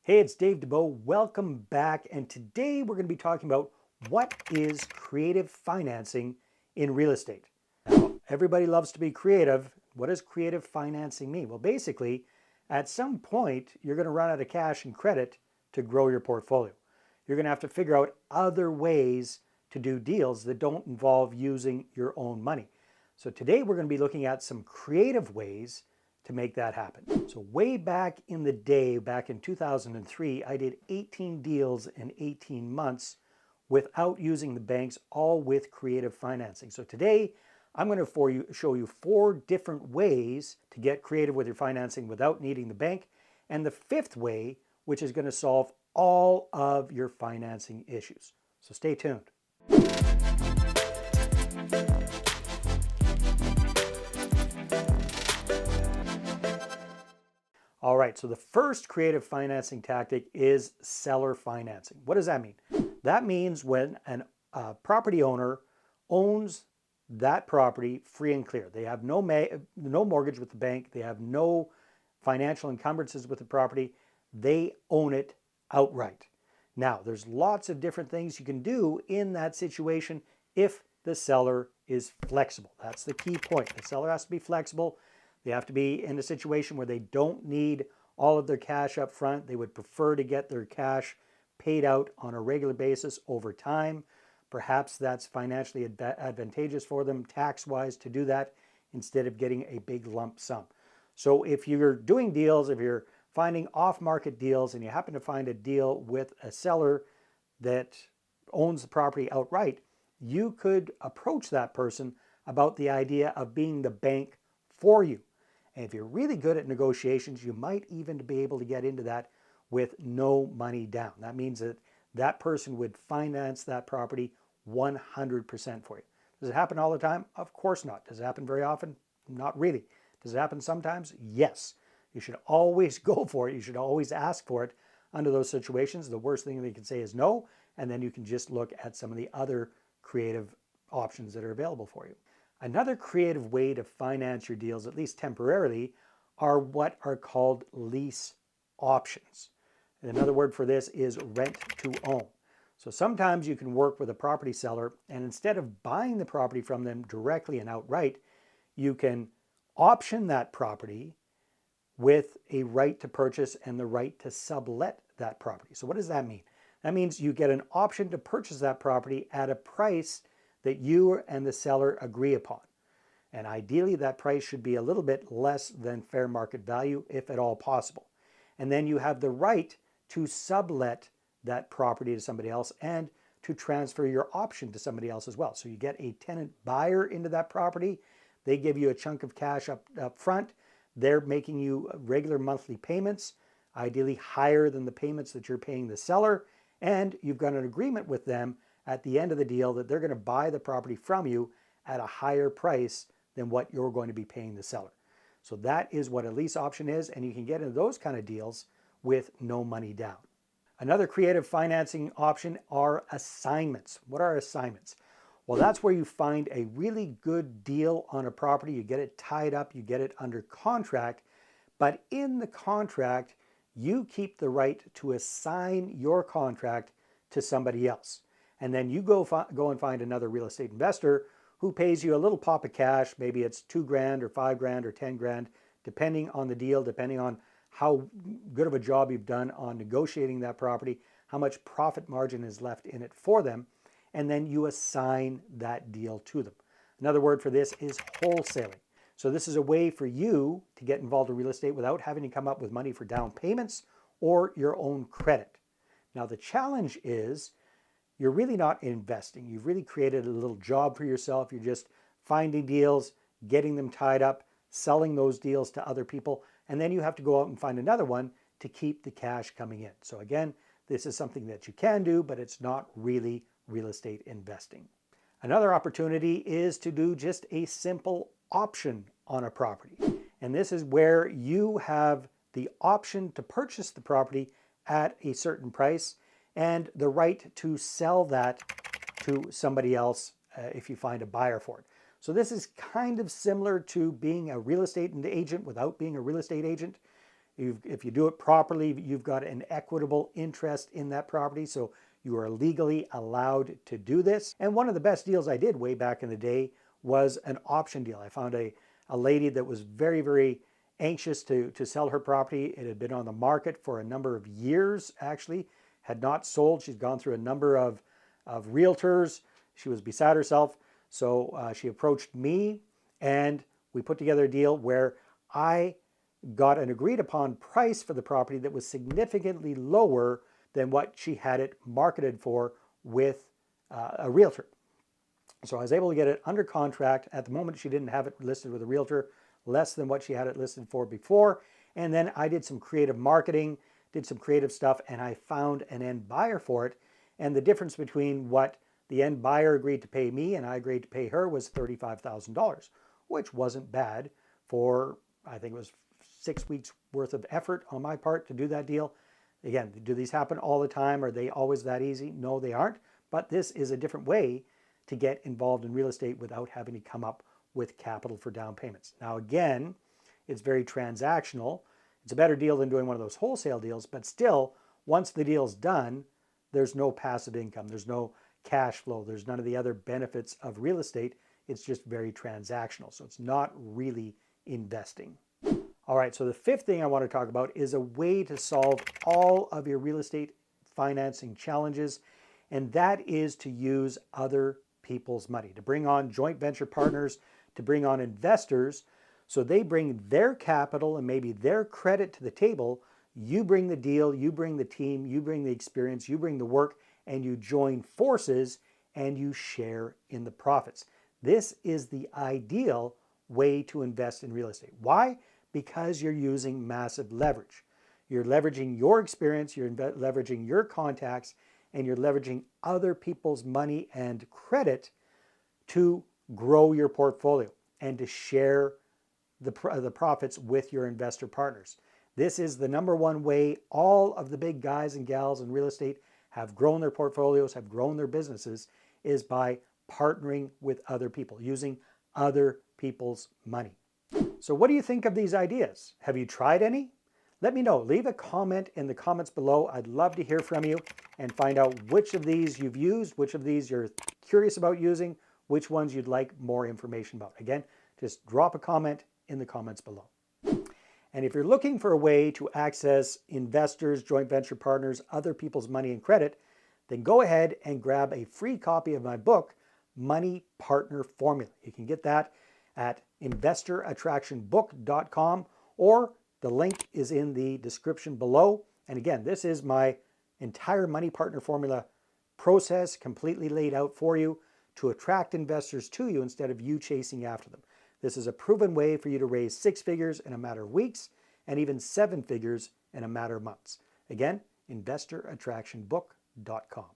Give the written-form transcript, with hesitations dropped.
Hey, it's Dave Dubeau. Welcome back. And today we're going to be talking about what is creative financing in real estate. Now, everybody loves to be creative. What does creative financing mean? Well, basically, at some point, you're going to run out of cash and credit to grow your portfolio. You're going to have to figure out other ways to do deals that don't involve using your own money. So today we're going to be looking at some creative ways to make that happen. So way back in the day, back in 2003, I did 18 deals in 18 months without using the banks, all with creative financing. So today, I'm going to show you 4 different ways to get creative with your financing without needing the bank, and the 5th way, which is going to solve all of your financing issues. So stay tuned. All right, so the first creative financing tactic is seller financing. What does that mean? That means when a property owner owns that property free and clear. They have no mortgage with the bank. They have no financial encumbrances with the property. They own it outright. Now, there's lots of different things you can do in that situation if the seller is flexible. That's the key point. The seller has to be flexible. They have to be in a situation where they don't need all of their cash up front. They would prefer to get their cash paid out on a regular basis over time. Perhaps that's financially advantageous for them tax-wise to do that instead of getting a big lump sum. So if you're doing deals, if you're finding off-market deals and you happen to find a deal with a seller that owns the property outright, you could approach that person about the idea of being the bank for you. And if you're really good at negotiations, you might even be able to get into that with no money down. That means that that person would finance that property 100% for you. Does it happen all the time? Of course not. Does it happen very often? Not really. Does it happen sometimes? Yes. You should always go for it. You should always ask for it under those situations. The worst thing they can say is no, and then you can just look at some of the other creative options that are available for you. Another creative way to finance your deals, at least temporarily, are what are called lease options. And another word for this is rent to own. So sometimes you can work with a property seller, and instead of buying the property from them directly and outright, you can option that property with a right to purchase and the right to sublet that property. So what does that mean? That means you get an option to purchase that property at a price that you and the seller agree upon. And ideally, that price should be a little bit less than fair market value, if at all possible. And then you have the right to sublet that property to somebody else and to transfer your option to somebody else as well. So you get a tenant buyer into that property. They give you a chunk of cash up front. They're making you regular monthly payments, ideally higher than the payments that you're paying the seller. And you've got an agreement with them at the end of the deal that they're going to buy the property from you at a higher price than what you're going to be paying the seller. So that is what a lease option is, and you can get into those kind of deals with no money down. Another creative financing option are assignments. What are assignments? Well, that's where you find a really good deal on a property. You get it tied up, you get it under contract, but in the contract, you keep the right to assign your contract to somebody else. And then you go and find another real estate investor who pays you a little pop of cash. Maybe it's $2,000 or $5,000 or $10,000, depending on the deal, depending on how good of a job you've done on negotiating that property, how much profit margin is left in it for them, and then you assign that deal to them. Another word for this is wholesaling. So this is a way for you to get involved in real estate without having to come up with money for down payments or your own credit. Now the challenge is you're really not investing. You've really created a little job for yourself. You're just finding deals, getting them tied up, selling those deals to other people, and then you have to go out and find another one to keep the cash coming in. So again, this is something that you can do, but it's not really real estate investing. Another opportunity is to do just a simple option on a property. And this is where you have the option to purchase the property at a certain price and the right to sell that to somebody else if you find a buyer for it. So this is kind of similar to being a real estate agent without being a real estate agent. If you do it properly, you've got an equitable interest in that property, so you are legally allowed to do this. And one of the best deals I did way back in the day was an option deal. I found a lady that was very, very anxious to sell her property. It had been on the market for a number of years, actually, had not sold. She's gone through a number of realtors. She was beside herself. So she approached me and we put together a deal where I got an agreed upon price for the property that was significantly lower than what she had it marketed for with a realtor. So I was able to get it under contract. At the moment, she didn't have it listed with a realtor, less than what she had it listed for before. And then I did some creative marketing, did some creative stuff, and I found an end buyer for it. And the difference between what the end buyer agreed to pay me and I agreed to pay her was $35,000, which wasn't bad for, I think it was 6 weeks worth of effort on my part to do that deal. Again, do these happen all the time? Are they always that easy? No, they aren't. But this is a different way to get involved in real estate without having to come up with capital for down payments. Now, again, it's very transactional. It's a better deal than doing one of those wholesale deals, but still, once the deal's done, there's no passive income. There's no cash flow. There's none of the other benefits of real estate. It's just very transactional. So it's not really investing. All right, so the fifth thing I want to talk about is a way to solve all of your real estate financing challenges, and that is to use other people's money, to bring on joint venture partners, to bring on investors, so they bring their capital and maybe their credit to the table. You bring the deal, you bring the team, you bring the experience, you bring the work, and you join forces and you share in the profits. This is the ideal way to invest in real estate. Why? Because you're using massive leverage. You're leveraging your experience, you're leveraging your contacts, and you're leveraging other people's money and credit to grow your portfolio and to share the profits with your investor partners. This is the number one way all of the big guys and gals in real estate have grown their portfolios, have grown their businesses, is by partnering with other people, using other people's money. So what do you think of these ideas? Have you tried any? Let me know. Leave a comment in the comments below. I'd love to hear from you and find out which of these you've used, which of these you're curious about using, which ones you'd like more information about. Again, just drop a comment in the comments below. And if you're looking for a way to access investors, joint venture partners, other people's money and credit, then go ahead and grab a free copy of my book, Money Partner Formula. You can get that at investorattractionbook.com, or the link is in the description below. And again, this is my entire money partner formula process completely laid out for you to attract investors to you instead of you chasing after them. This is a proven way for you to raise 6 figures in a matter of weeks and even 7 figures in a matter of months. Again, investorattractionbook.com.